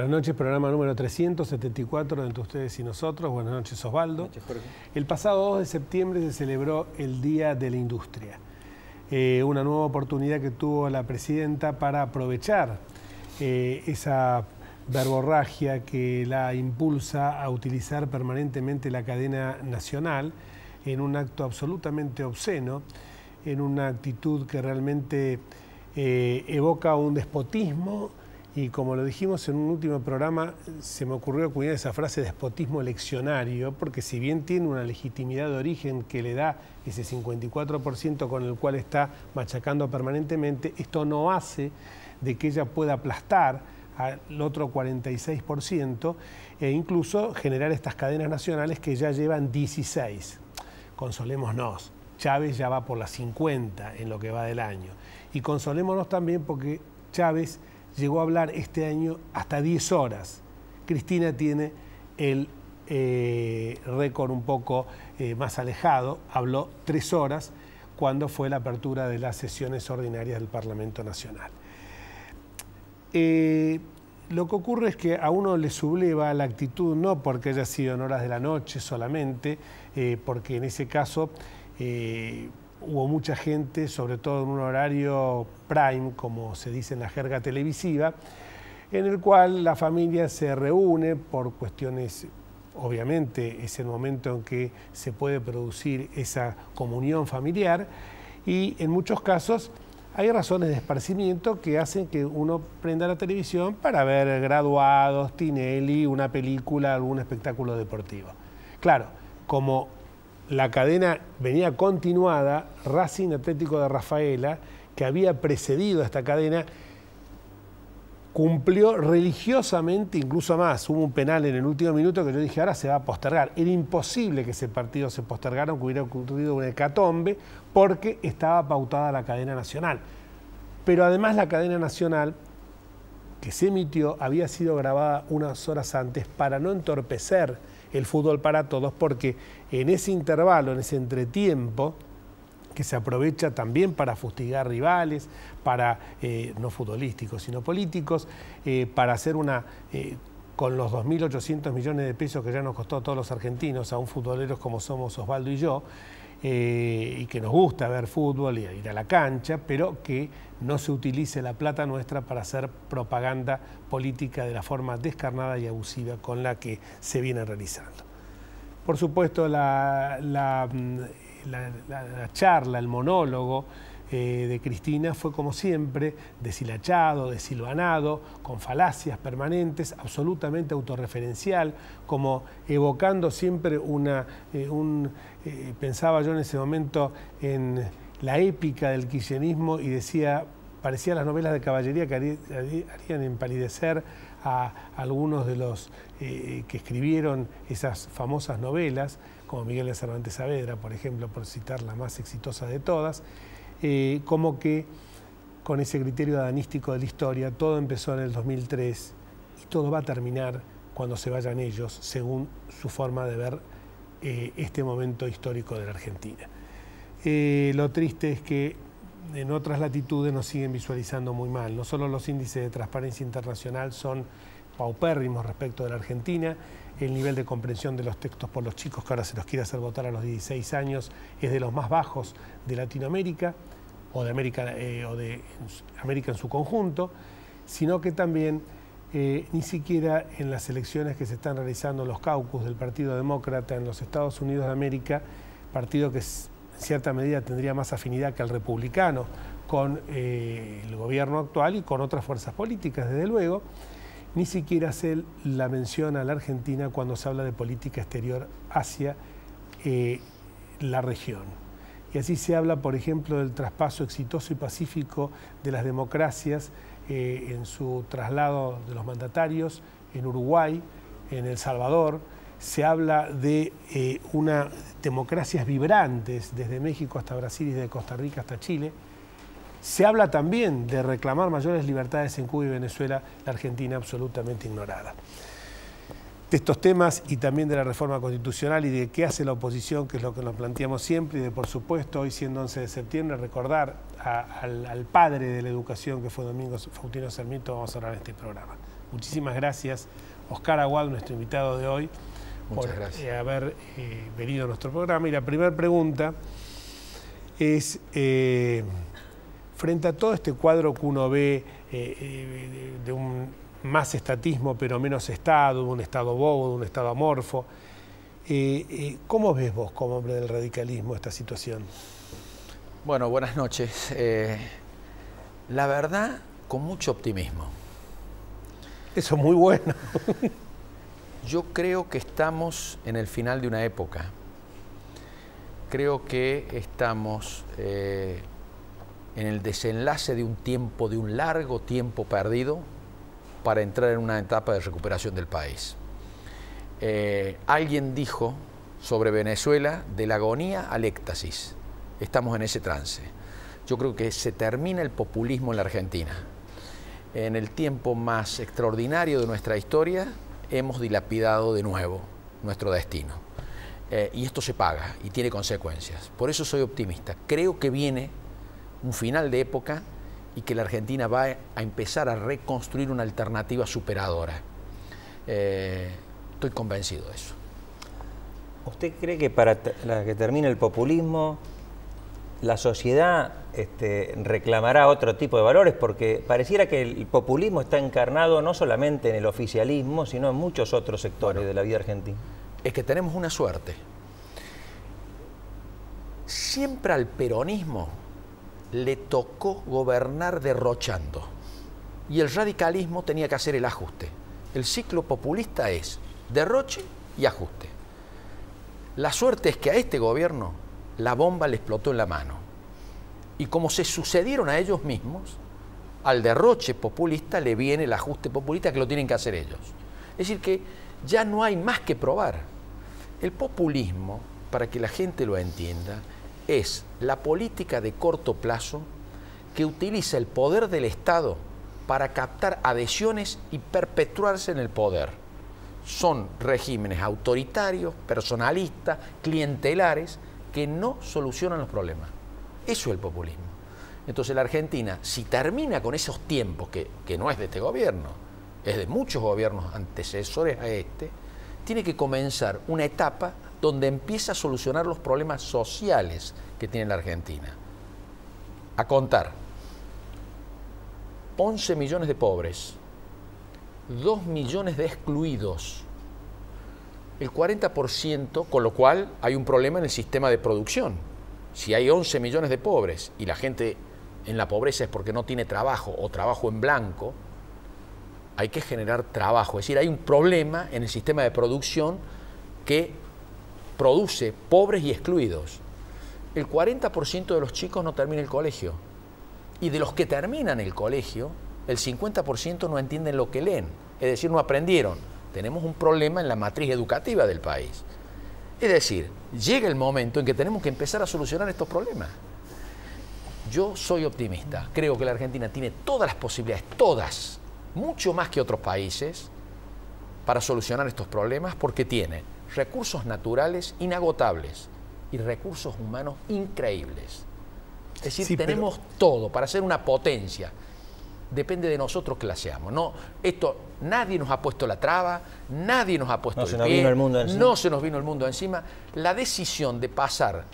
Buenas noches, programa número 374 de Entre Ustedes y Nosotros. Buenas noches, Osvaldo. Buenas noches, Jorge. El pasado 2 de septiembre se celebró el Día de la Industria. Una nueva oportunidad que tuvo la presidenta para aprovechar esa verborragia que la impulsa a utilizar permanentemente la cadena nacional en un acto absolutamente obsceno, en una actitud que realmente evoca un despotismo. Y como lo dijimos en un último programa, se me ocurrió acuñar esa frase despotismo leccionario, porque si bien tiene una legitimidad de origen que le da ese 54% con el cual está machacando permanentemente, esto no hace de que ella pueda aplastar al otro 46% e incluso generar estas cadenas nacionales que ya llevan 16. Consolémonos, Chávez ya va por las 50 en lo que va del año. Y consolémonos también porque Chávez llegó a hablar este año hasta 10 horas. Cristina tiene el récord un poco más alejado, habló 3 horas cuando fue la apertura de las sesiones ordinarias del Parlamento Nacional. Lo que ocurre es que a uno le subleva la actitud, no porque haya sido en horas de la noche solamente, porque en ese caso hubo mucha gente, sobre todo en un horario prime, como se dice en la jerga televisiva, en el cual la familia se reúne por cuestiones, obviamente es el momento en que se puede producir esa comunión familiar y en muchos casos hay razones de esparcimiento que hacen que uno prenda la televisión para ver graduados, Tinelli, una película, algún espectáculo deportivo. Claro, como la cadena venía continuada, Racing Atlético de Rafaela, que había precedido a esta cadena, cumplió religiosamente, incluso más. Hubo un penal en el último minuto que yo dije, ahora se va a postergar. Era imposible que ese partido se postergara, aunque hubiera ocurrido una hecatombe, porque estaba pautada la cadena nacional. Pero además la cadena nacional que se emitió había sido grabada unas horas antes para no entorpecer el fútbol para todos, porque en ese intervalo, en ese entretiempo, que se aprovecha también para fustigar rivales, para, no futbolísticos, sino políticos, para hacer una, con los 2.800 millones de pesos que ya nos costó a todos los argentinos, a un futboleros como somos Osvaldo y yo, y que nos gusta ver fútbol y ir a la cancha, pero que no se utilice la plata nuestra para hacer propaganda política de la forma descarnada y abusiva con la que se viene realizando. Por supuesto, la charla, el monólogo de Cristina fue como siempre, deshilachado, desilvanado, con falacias permanentes, absolutamente autorreferencial, como evocando siempre pensaba yo en ese momento en la épica del kirchnerismo y decía, parecían las novelas de caballería que harían empalidecer a algunos de los que escribieron esas famosas novelas, como Miguel de Cervantes Saavedra, por ejemplo, por citar la más exitosa de todas, como que con ese criterio adanístico de la historia, todo empezó en el 2003 y todo va a terminar cuando se vayan ellos, según su forma de ver este momento histórico de la Argentina. Lo triste es que en otras latitudes nos siguen visualizando muy mal. No solo los índices de transparencia internacional son paupérrimos respecto de la Argentina, el nivel de comprensión de los textos por los chicos, que ahora se los quiere hacer votar a los 16 años, es de los más bajos de Latinoamérica, o de América en su conjunto, sino que también ni siquiera en las elecciones que se están realizando, los caucus del Partido Demócrata en los Estados Unidos de América, partido que en cierta medida tendría más afinidad que el republicano con el gobierno actual y con otras fuerzas políticas, desde luego, ni siquiera hace la mención a la Argentina cuando se habla de política exterior hacia la región. Y así se habla, por ejemplo, del traspaso exitoso y pacífico de las democracias en su traslado de los mandatarios en Uruguay, en El Salvador. Se habla de unas democracias vibrantes desde México hasta Brasil y desde Costa Rica hasta Chile. Se habla también de reclamar mayores libertades en Cuba y Venezuela, la Argentina absolutamente ignorada. De estos temas y también de la reforma constitucional y de qué hace la oposición, que es lo que nos planteamos siempre, y de, por supuesto, hoy siendo 11 de septiembre, recordar al padre de la educación, que fue Domingo Faustino Sarmiento, vamos a hablar en este programa. Muchísimas gracias, Oscar Aguad, nuestro invitado de hoy, por haber venido a nuestro programa. Y la primera pregunta es, frente a todo este cuadro que uno ve de un más estatismo pero menos Estado, de un Estado bobo, de un Estado amorfo, ¿cómo ves vos, como hombre del radicalismo, esta situación? Bueno, buenas noches. La verdad, con mucho optimismo. Eso es muy bueno. Yo creo que estamos en el final de una época. Creo que estamos en el desenlace de un tiempo, de un largo tiempo perdido para entrar en una etapa de recuperación del país. Alguien dijo sobre Venezuela, de la agonía al éxtasis. Estamos en ese trance. Yo creo que se termina el populismo en la Argentina. En el tiempo más extraordinario de nuestra historia hemos dilapidado de nuevo nuestro destino. Y esto se paga y tiene consecuencias. Por eso soy optimista. Creo que viene un final de época y que la Argentina va a empezar a reconstruir una alternativa superadora. Estoy convencido de eso. ¿Usted cree que para que termine el populismo, la sociedad reclamará otro tipo de valores? Porque pareciera que el populismo está encarnado no solamente en el oficialismo, sino en muchos otros sectores de la vida argentina. Es que tenemos una suerte. Siempre al peronismo le tocó gobernar derrochando y el radicalismo tenía que hacer el ajuste. El ciclo populista es derroche y ajuste. La suerte es que a este gobierno la bomba le explotó en la mano y como se sucedieron a ellos mismos, al derroche populista le viene el ajuste populista que lo tienen que hacer ellos. Es decir que ya no hay más que probar. El populismo, para que la gente lo entienda, es la política de corto plazo que utiliza el poder del Estado para captar adhesiones y perpetuarse en el poder. Son regímenes autoritarios, personalistas, clientelares, que no solucionan los problemas. Eso es el populismo. Entonces la Argentina, si termina con esos tiempos, que no es de este gobierno, es de muchos gobiernos antecesores a este, tiene que comenzar una etapa donde empieza a solucionar los problemas sociales que tiene la Argentina. A contar, 11 millones de pobres, 2 millones de excluidos, el 40%, con lo cual hay un problema en el sistema de producción. Si hay 11 millones de pobres y la gente en la pobreza es porque no tiene trabajo o trabajo en blanco, hay que generar trabajo. Es decir, hay un problema en el sistema de producción que produce pobres y excluidos. El 40% de los chicos no termina el colegio. Y de los que terminan el colegio, el 50% no entienden lo que leen. Es decir, no aprendieron. Tenemos un problema en la matriz educativa del país. Es decir, llega el momento en que tenemos que empezar a solucionar estos problemas. Yo soy optimista. Creo que la Argentina tiene todas las posibilidades, todas, mucho más que otros países, para solucionar estos problemas, porque tiene recursos naturales inagotables y recursos humanos increíbles. Es decir, sí, tenemos todo para ser una potencia. Depende de nosotros que la seamos. No, nadie nos ha puesto la traba, nadie nos ha puesto el pie, no se nos vino el mundo encima. La decisión de pasar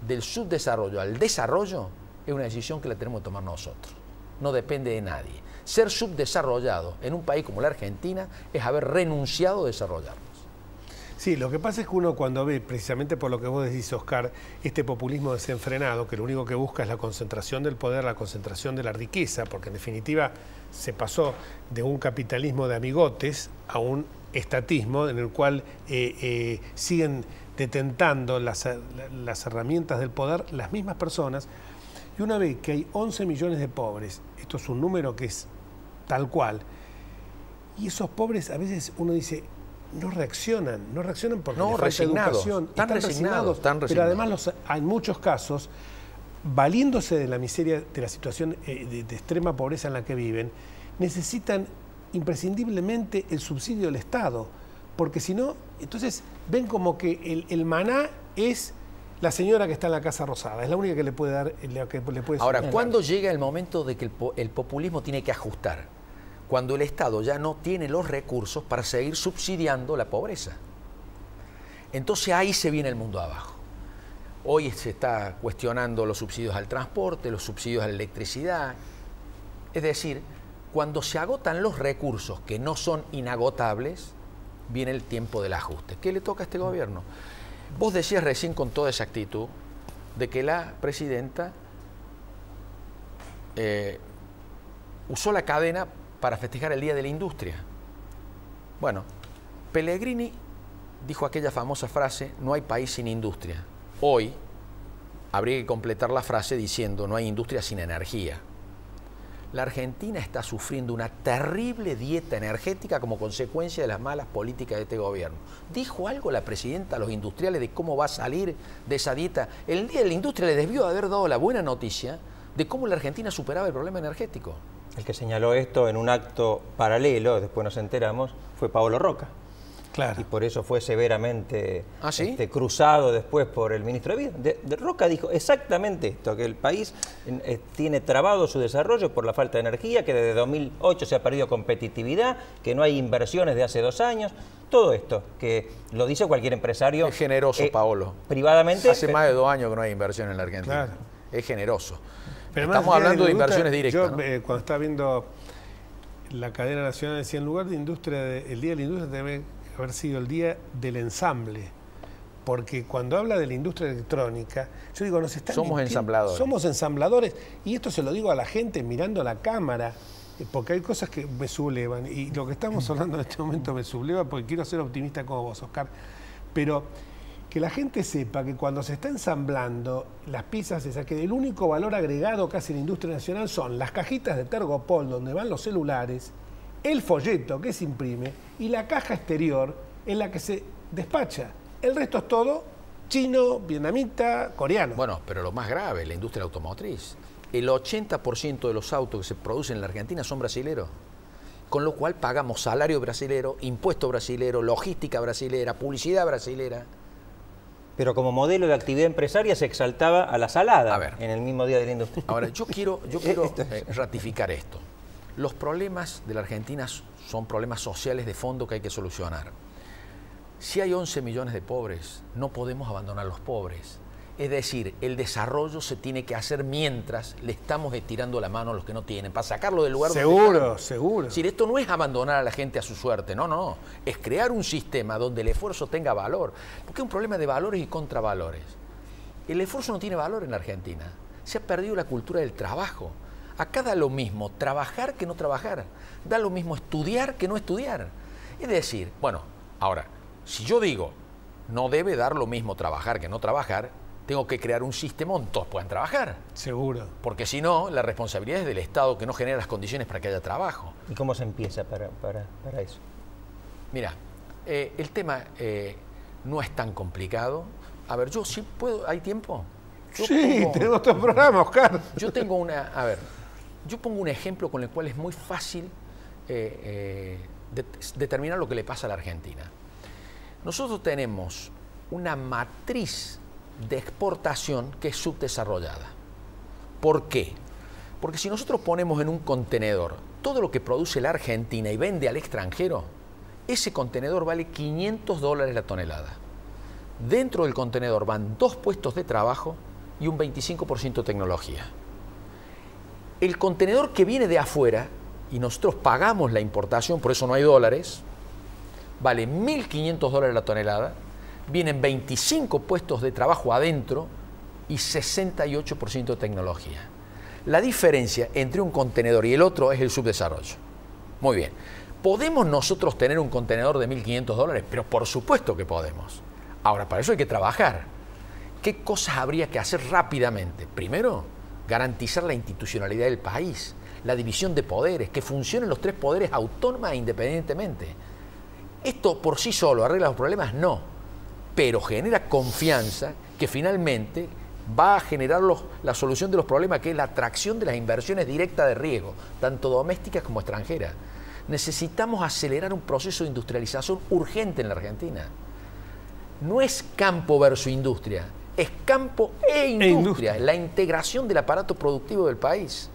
del subdesarrollo al desarrollo es una decisión que la tenemos que tomar nosotros. No depende de nadie. Ser subdesarrollado en un país como la Argentina es haber renunciado a desarrollarnos. Sí, lo que pasa es que uno cuando ve, precisamente por lo que vos decís, Oscar, este populismo desenfrenado, que lo único que busca es la concentración del poder, la concentración de la riqueza, porque en definitiva se pasó de un capitalismo de amigotes a un estatismo en el cual siguen detentando las herramientas del poder las mismas personas, y una vez que hay 11 millones de pobres, esto es un número que es tal cual, y esos pobres a veces uno dice, no reaccionan porque les falta educación, están resignados, pero además en muchos casos, valiéndose de la miseria, de la situación de extrema pobreza en la que viven, necesitan imprescindiblemente el subsidio del Estado, porque si no, entonces ven como que el maná es la señora que está en la Casa Rosada, es la única que le puede dar, Ahora, ¿cuándo llega el momento de que el populismo tiene que ajustar? cuando el Estado ya no tiene los recursos para seguir subsidiando la pobreza. Entonces ahí se viene el mundo abajo. Hoy se está cuestionando los subsidios al transporte, los subsidios a la electricidad. Es decir, cuando se agotan los recursos que no son inagotables, viene el tiempo del ajuste. ¿Qué le toca a este gobierno? Vos decías recién con toda esa actitud de que la presidenta usó la cadena para festejar el Día de la Industria. Bueno, Pellegrini dijo aquella famosa frase, no hay país sin industria. Hoy habría que completar la frase diciendo, no hay industria sin energía. La Argentina está sufriendo una terrible dieta energética como consecuencia de las malas políticas de este gobierno. ¿Dijo algo la presidenta a los industriales de cómo va a salir de esa dieta? El Día de la Industria le debió haber dado la buena noticia de cómo la Argentina superaba el problema energético. El que señaló esto en un acto paralelo, después nos enteramos, fue Paolo Roca. Claro. Y por eso fue severamente ¿Sí? cruzado después por el ministro de Vida. De Roca dijo exactamente esto, que el país tiene trabado su desarrollo por la falta de energía, que desde 2008 se ha perdido competitividad, que no hay inversiones de hace 2 años. Todo esto, que lo dice cualquier empresario. Es generoso, Paolo. Privadamente. Hace más de 2 años que no hay inversión en la Argentina. Claro. Es generoso. Pero estamos hablando de inversiones directas. Yo, ¿no? Cuando estaba viendo la cadena nacional, decía, en lugar de industria, el Día de la Industria debe haber sido el Día del Ensamble. Porque cuando habla de la industria electrónica, yo digo, nos están Somos mintiendo. ensambladores. Somos ensambladores. Y esto se lo digo a la gente mirando la cámara, porque hay cosas que me sublevan. Y lo que estamos hablando en este momento me subleva porque quiero ser optimista como vos, Oscar. Pero que la gente sepa que cuando se está ensamblando las piezas esas, que el único valor agregado casi en la industria nacional son las cajitas de Tergopol donde van los celulares, el folleto que se imprime y la caja exterior en la que se despacha. El resto es todo chino, vietnamita, coreano. Bueno, pero lo más grave, la industria automotriz. El 80% de los autos que se producen en la Argentina son brasileros. Con lo cual pagamos salario brasilero, impuesto brasilero, logística brasilera, publicidad brasilera. Pero como modelo de actividad empresaria se exaltaba a la salada en el mismo Día de la Industria. Ahora, yo quiero ratificar esto. Los problemas de la Argentina son problemas sociales de fondo que hay que solucionar. Si hay 11 millones de pobres, no podemos abandonar a los pobres. Es decir, el desarrollo se tiene que hacer mientras le estamos estirando la mano a los que no tienen, para sacarlo del lugar donde están. Seguro. Es decir, esto no es abandonar a la gente a su suerte, no. Es crear un sistema donde el esfuerzo tenga valor. Porque es un problema de valores y contravalores. El esfuerzo no tiene valor en la Argentina. Se ha perdido la cultura del trabajo. Acá da lo mismo trabajar que no trabajar. Da lo mismo estudiar que no estudiar. Es decir, bueno, ahora, si yo digo, no debe dar lo mismo trabajar que no trabajar, tengo que crear un sistema donde todos puedan trabajar. Seguro. Porque si no, la responsabilidad es del Estado que no genera las condiciones para que haya trabajo. ¿Y cómo se empieza para eso? Mira, el tema no es tan complicado. A ver, yo sí puedo, ¿hay tiempo? Tenemos todo el programa, Oscar. Yo tengo yo pongo un ejemplo con el cual es muy fácil determinar lo que le pasa a la Argentina. Nosotros tenemos una matriz de exportación que es subdesarrollada. ¿Por qué? Porque si nosotros ponemos en un contenedor todo lo que produce la Argentina y vende al extranjero, ese contenedor vale $500 la tonelada. Dentro del contenedor van 2 puestos de trabajo y un 25% de tecnología. El contenedor que viene de afuera, y nosotros pagamos la importación, por eso no hay dólares, vale $1.500 la tonelada, vienen 25 puestos de trabajo adentro y 68% de tecnología. La diferencia entre un contenedor y el otro es el subdesarrollo. Muy bien. ¿Podemos nosotros tener un contenedor de $1.500? Pero por supuesto que podemos. Ahora, para eso hay que trabajar. ¿Qué cosas habría que hacer rápidamente? Primero, garantizar la institucionalidad del país, la división de poderes, que funcionen los 3 poderes autónoma e independientemente. ¿Esto por sí solo arregla los problemas? No, pero genera confianza que finalmente va a generar la solución de los problemas, que es la atracción de las inversiones directas de riesgo, tanto domésticas como extranjeras. Necesitamos acelerar un proceso de industrialización urgente en la Argentina. No es campo versus industria, es campo e industria, la integración del aparato productivo del país.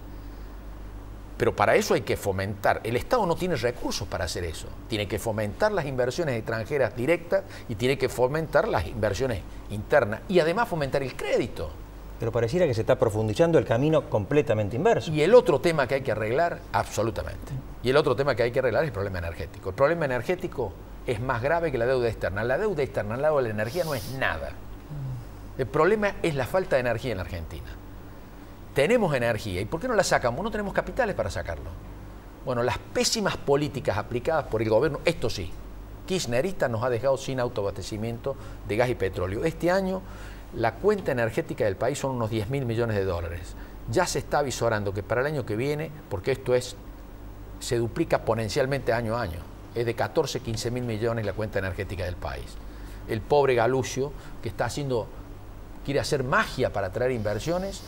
Pero para eso hay que fomentar. El Estado no tiene recursos para hacer eso. Tiene que fomentar las inversiones extranjeras directas y tiene que fomentar las inversiones internas. Y además fomentar el crédito. Pero pareciera que se está profundizando el camino completamente inverso. Y el otro tema que hay que arreglar, absolutamente. Y el otro tema que hay que arreglar es el problema energético. El problema energético es más grave que la deuda externa. La deuda externa al lado de la energía no es nada. El problema es la falta de energía en la Argentina. Tenemos energía, ¿y por qué no la sacamos? No tenemos capitales para sacarlo. Bueno, las pésimas políticas aplicadas por el gobierno, esto sí, kirchnerista nos ha dejado sin autoabastecimiento de gas y petróleo. Este año la cuenta energética del país son unos 10.000 millones de dólares. Ya se está avisorando que para el año que viene, porque esto se duplica exponencialmente año a año, es de 14, 15.000 millones la cuenta energética del país. El pobre Galucio, que quiere hacer magia para atraer inversiones,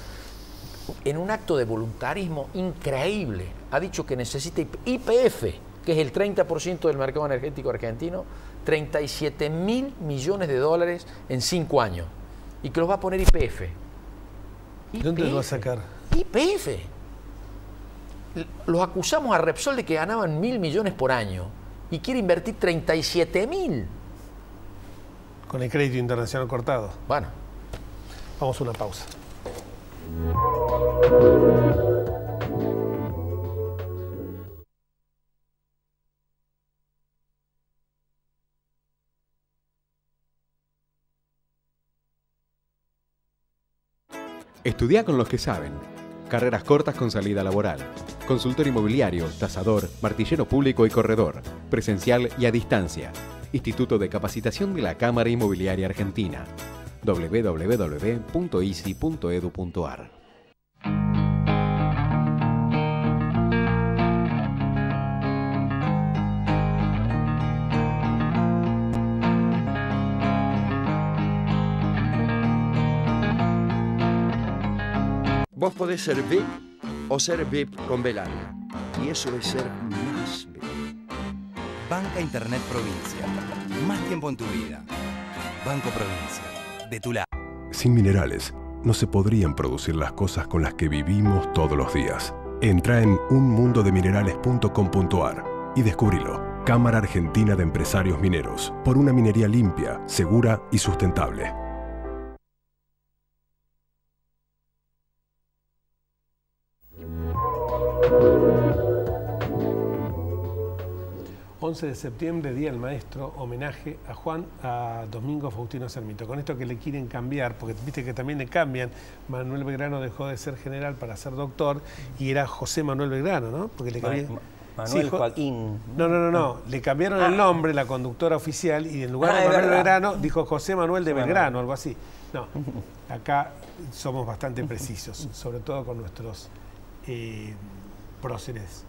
en un acto de voluntarismo increíble, ha dicho que necesita YPF, que es el 30% del mercado energético argentino, 37.000 millones de dólares en 5 años, y que los va a poner YPF. ¿Dónde lo va a sacar? YPF. Los acusamos a Repsol de que ganaban 1.000 millones por año, y quiere invertir 37.000. Con el crédito internacional cortado. Bueno. Vamos a una pausa. Estudia con los que saben. Carreras cortas con salida laboral. Consultor inmobiliario, tasador, martillero público y corredor. Presencial y a distancia. Instituto de Capacitación de la Cámara Inmobiliaria Argentina. www.isi.edu.ar. Vos podés ser VIP o ser VIP con Belana. Y eso es ser más VIP. Banca Internet Provincia. Más tiempo en tu vida. Banco Provincia. De tu lado. Sin minerales, no se podrían producir las cosas con las que vivimos todos los días. Entra en unmundodeminerales.com.ar y descubrilo. Cámara Argentina de Empresarios Mineros. Por una minería limpia, segura y sustentable. 11 de septiembre, Día del Maestro, homenaje a Domingo Faustino Sarmiento. Con esto que le quieren cambiar, porque viste que también le cambian, Manuel Belgrano dejó de ser general para ser doctor y era José Manuel Belgrano, ¿no? Porque le cambiaron... Manuel Joaquín. No. Le cambiaron el nombre, la conductora oficial, y en lugar de Manuel Belgrano dijo José Manuel de Belgrano, algo así. No, acá somos bastante precisos, sobre todo con nuestros próceres.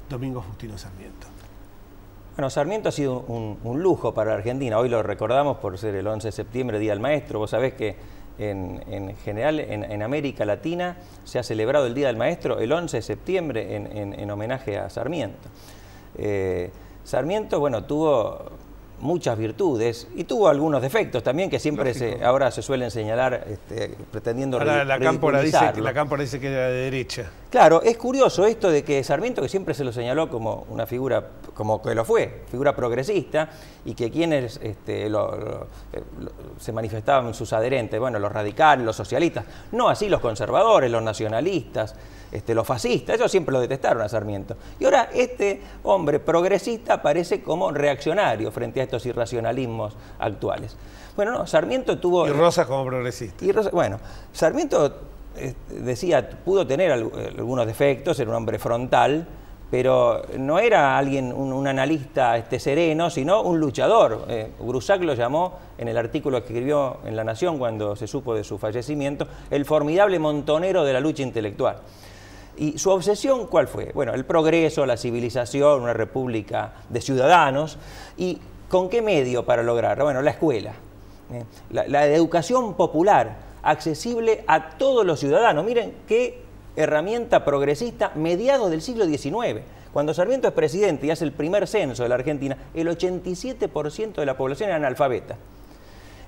Domingo Faustino Sarmiento. Bueno, Sarmiento ha sido un lujo para la Argentina. Hoy lo recordamos por ser el 11 de septiembre, Día del Maestro. Vos sabés que en general en América Latina se ha celebrado el Día del Maestro el 11 de septiembre en homenaje a Sarmiento. Sarmiento, bueno, tuvo muchas virtudes y tuvo algunos defectos también que siempre ahora se suelen señalar pretendiendo la Cámpora dice que era de derecha. Claro, es curioso esto de que Sarmiento, que siempre se lo señaló como una figura, como que lo fue, figura progresista, y que quienes se manifestaban sus adherentes, bueno, los radicales, los socialistas, no así los conservadores, los nacionalistas, los fascistas, ellos siempre lo detestaron a Sarmiento. Y ahora este hombre progresista aparece como reaccionario frente a estos irracionalismos actuales. Bueno, no, Sarmiento tuvo... Y Rosas como progresista. Bueno, Sarmiento decía, pudo tener algunos defectos, era un hombre frontal, pero no era alguien, un analista sereno, sino un luchador. Grusac lo llamó, en el artículo que escribió en La Nación cuando se supo de su fallecimiento, el formidable montonero de la lucha intelectual. ¿Y su obsesión cuál fue? Bueno, el progreso, la civilización, una república de ciudadanos. ¿Y con qué medio para lograrlo? Bueno, la escuela. La educación popular, accesible a todos los ciudadanos. Miren qué herramienta progresista, mediados del siglo XIX. Cuando Sarmiento es presidente y hace el primer censo de la Argentina, el 87% de la población era analfabeta.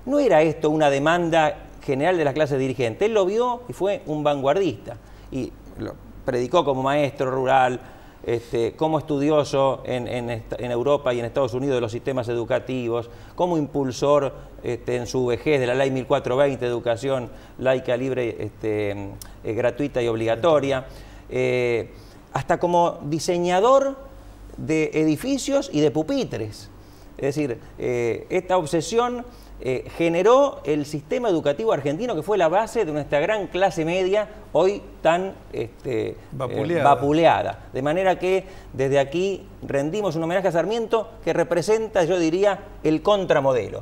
No era esto una demanda general de la clase dirigente. Él lo vio y fue un vanguardista. Y predicó como maestro rural, como estudioso en Europa y en Estados Unidos de los sistemas educativos, como impulsor en su vejez de la Ley 1420, educación laica, libre, gratuita y obligatoria, hasta como diseñador de edificios y de pupitres. Es decir, esta obsesión generó el sistema educativo argentino, que fue la base de nuestra gran clase media, hoy tan vapuleada. De manera que desde aquí rendimos un homenaje a Sarmiento, que representa, yo diría, el contramodelo.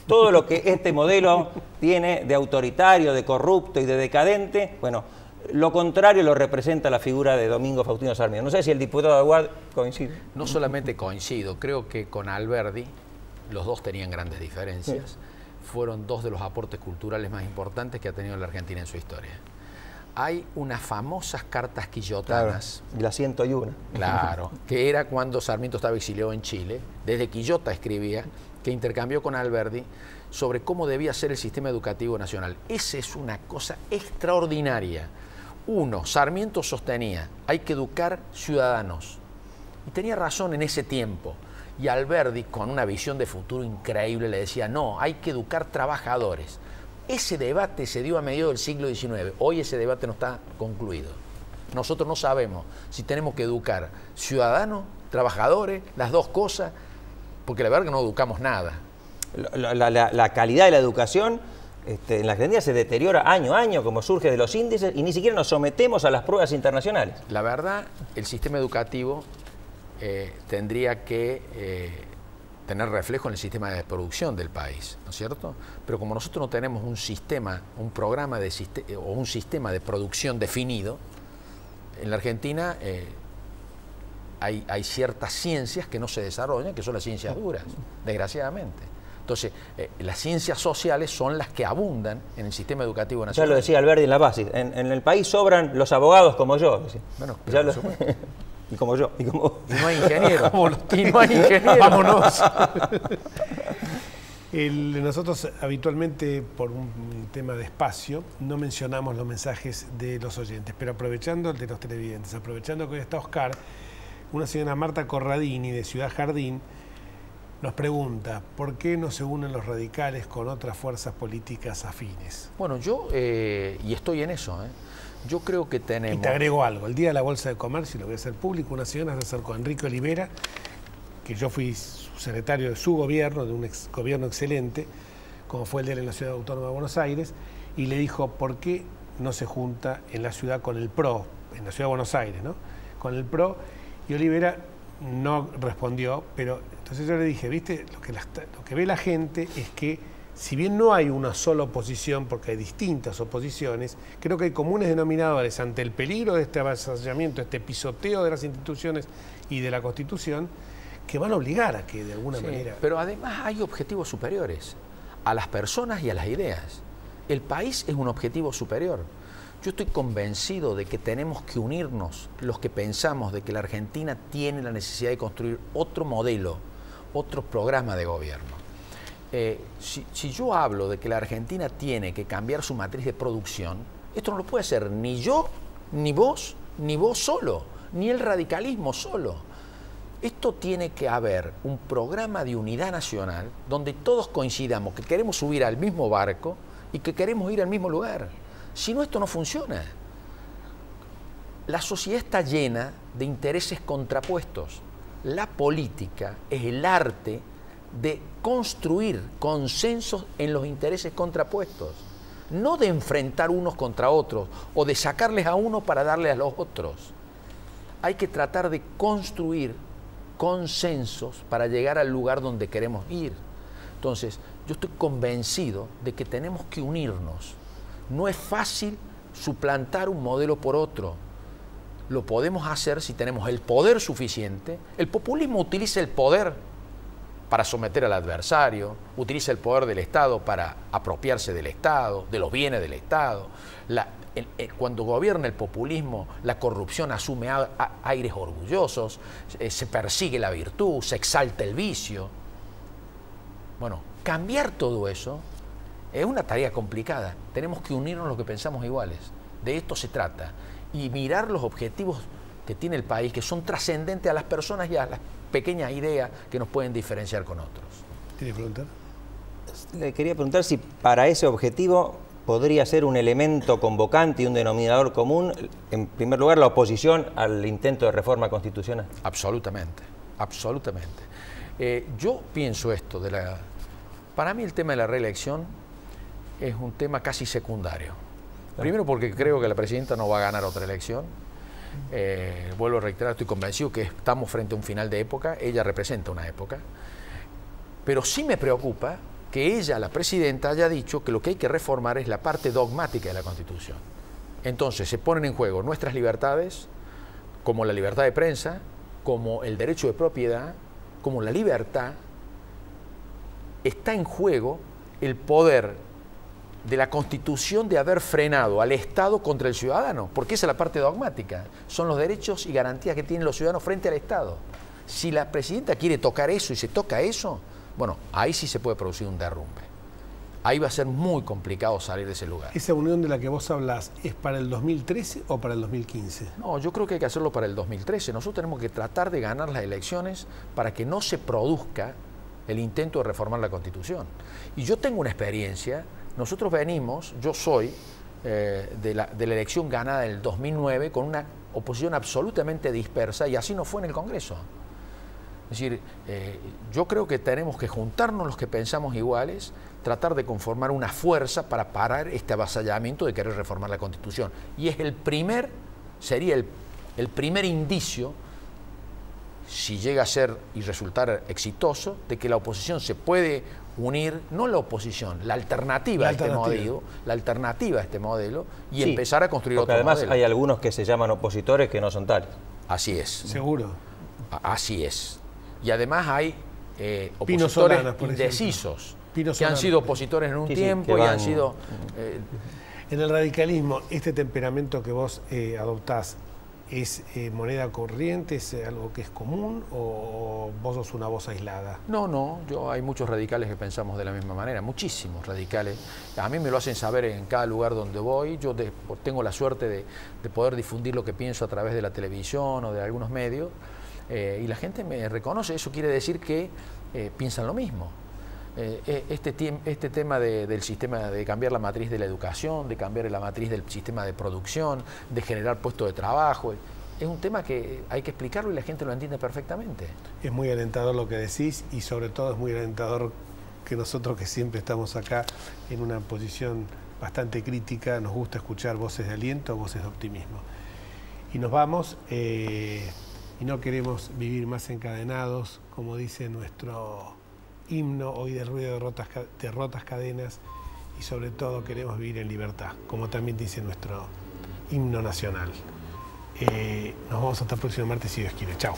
Todo lo que este modelo tiene de autoritario, de corrupto y de decadente, bueno, lo contrario lo representa la figura de Domingo Faustino Sarmiento. No sé si el diputado Aguad coincide. No solamente coincido, creo que con Alberdi los dos tenían grandes diferencias. Sí. Fueron dos de los aportes culturales más importantes que ha tenido la Argentina en su historia. Hay unas famosas cartas quillotanas. Claro, la 101. Claro, que era cuando Sarmiento estaba exiliado en Chile. Desde Quillota escribía, que intercambió con Alberdi sobre cómo debía ser el sistema educativo nacional. Esa es una cosa extraordinaria. Uno, Sarmiento sostenía, hay que educar ciudadanos. Y tenía razón en ese tiempo. Y Alberdi, con una visión de futuro increíble, le decía, no, hay que educar trabajadores. Ese debate se dio a mediados del siglo XIX. Hoy ese debate no está concluido. Nosotros no sabemos si tenemos que educar ciudadanos, trabajadores, las dos cosas, porque la verdad es que no educamos nada. La calidad de la educación en la Argentina se deteriora año a año, como surge de los índices, y ni siquiera nos sometemos a las pruebas internacionales. La verdad, el sistema educativo tendría que tener reflejo en el sistema de producción del país, ¿no es cierto? Pero como nosotros no tenemos un sistema, un programa o un sistema de producción definido, en la Argentina hay ciertas ciencias que no se desarrollan, que son las ciencias duras, desgraciadamente. Entonces, las ciencias sociales son las que abundan en el sistema educativo nacional. Ya lo decía Alberdi en la base, en el país sobran los abogados como yo. Bueno, ya lo y como yo. Y no hay ingenieros. Y no hay ingenieros. Vámonos. Nosotros habitualmente, por un tema de espacio, no mencionamos los mensajes de los oyentes, pero aprovechando el de los televidentes, aprovechando que hoy está Oscar, una señora Marta Corradini de Ciudad Jardín nos pregunta, ¿por qué no se unen los radicales con otras fuerzas políticas afines? Bueno, yo, y estoy en eso, yo creo que tenemos... Y te agrego algo, el día de la Bolsa de Comercio, y lo voy a hacer público, una señora se acercó a Enrique Olivera, que yo fui secretario de su gobierno, de un gobierno excelente, como fue el de él en la Ciudad Autónoma de Buenos Aires, y le dijo, ¿por qué no se junta en la ciudad con el PRO, en la Ciudad de Buenos Aires, ¿no? Con el PRO, y Olivera no respondió, pero entonces yo le dije, viste, lo que ve la gente es que si bien no hay una sola oposición, porque hay distintas oposiciones, creo que hay comunes denominadores ante el peligro de este avasallamiento, este pisoteo de las instituciones y de la Constitución, que van a obligar a que de alguna manera... Pero además hay objetivos superiores a las personas y a las ideas. El país es un objetivo superior. Yo estoy convencido de que tenemos que unirnos los que pensamos de que la Argentina tiene la necesidad de construir otro modelo, otro programa de gobierno. Si yo hablo de que la Argentina tiene que cambiar su matriz de producción, esto no lo puede hacer ni yo, ni vos solo, ni el radicalismo solo. Esto tiene que haber un programa de unidad nacional donde todos coincidamos que queremos subir al mismo barco y que queremos ir al mismo lugar. Si no, esto no funciona. La sociedad está llena de intereses contrapuestos. La política es el arte de construir consensos en los intereses contrapuestos, no de enfrentar unos contra otros o de sacarles a uno para darle a los otros. Hay que tratar de construir consensos para llegar al lugar donde queremos ir. Entonces, yo estoy convencido de que tenemos que unirnos. No es fácil suplantar un modelo por otro. Lo podemos hacer si tenemos el poder suficiente. El populismo utiliza el poder para someter al adversario, utiliza el poder del Estado para apropiarse del Estado, de los bienes del Estado. Cuando gobierna el populismo, la corrupción asume aires orgullosos, se persigue la virtud, se exalta el vicio. Bueno, cambiar todo eso es una tarea complicada. Tenemos que unirnos los que pensamos iguales. De esto se trata. y mirar los objetivos que tiene el país, que son trascendentes a las personas y a las pequeñas ideas que nos pueden diferenciar con otros. ¿Tiene que preguntar? Le quería preguntar si para ese objetivo podría ser un elemento convocante y un denominador común, en primer lugar, la oposición al intento de reforma constitucional. Absolutamente, absolutamente. Yo pienso esto, para mí el tema de la reelección es un tema casi secundario. Primero porque creo que la presidenta no va a ganar otra elección. Vuelvo a reiterar, estoy convencido que estamos frente a un final de época, ella representa una época, pero sí me preocupa que ella, la presidenta, haya dicho que lo que hay que reformar es la parte dogmática de la Constitución. Entonces se ponen en juego nuestras libertades, como la libertad de prensa, como el derecho de propiedad, como la libertad. Está en juego el poder de la Constitución de haber frenado al Estado contra el ciudadano, porque esa es la parte dogmática, son los derechos y garantías que tienen los ciudadanos frente al Estado. Si la presidenta quiere tocar eso y se toca eso, bueno, ahí sí se puede producir un derrumbe. Ahí va a ser muy complicado salir de ese lugar. ¿Esa unión de la que vos hablas es para el 2013 o para el 2015? No, yo creo que hay que hacerlo para el 2013. Nosotros tenemos que tratar de ganar las elecciones para que no se produzca el intento de reformar la Constitución. Y yo tengo una experiencia, nosotros venimos, yo soy de la elección ganada en el 2009 con una oposición absolutamente dispersa y así no fue en el Congreso. Es decir, yo creo que tenemos que juntarnos los que pensamos iguales, tratar de conformar una fuerza para parar este avasallamiento de querer reformar la Constitución. Y es sería el primer indicio, si llega a ser y resultar exitoso, de que la oposición se puede unir, no la oposición, la alternativa a este modelo y sí, empezar a construir otro además modelo. Hay algunos que se llaman opositores que no son tales. Así es. Seguro. Así es. Y además hay opositores indecisos, que han sido opositores en un tiempo y han sido... En el radicalismo, ¿este temperamento que vos adoptás es moneda corriente, es algo que es común o vos sos una voz aislada? No, hay muchos radicales que pensamos de la misma manera, muchísimos radicales. A mí me lo hacen saber en cada lugar donde voy. Yo tengo la suerte de poder difundir lo que pienso a través de la televisión o de algunos medios. Y la gente me reconoce, eso quiere decir que piensan lo mismo. Este tema del sistema de cambiar la matriz de la educación, de cambiar la matriz del sistema de producción, de generar puestos de trabajo, es un tema que hay que explicarlo y la gente lo entiende perfectamente. Es muy alentador lo que decís y sobre todo es muy alentador que nosotros que siempre estamos acá en una posición bastante crítica, nos gusta escuchar voces de aliento, voces de optimismo. Y nos vamos... y no queremos vivir más encadenados, como dice nuestro himno hoy del ruido de rotas cadenas, y sobre todo queremos vivir en libertad, como también dice nuestro himno nacional. Nos vemos hasta el próximo martes si Dios quiere. Chao.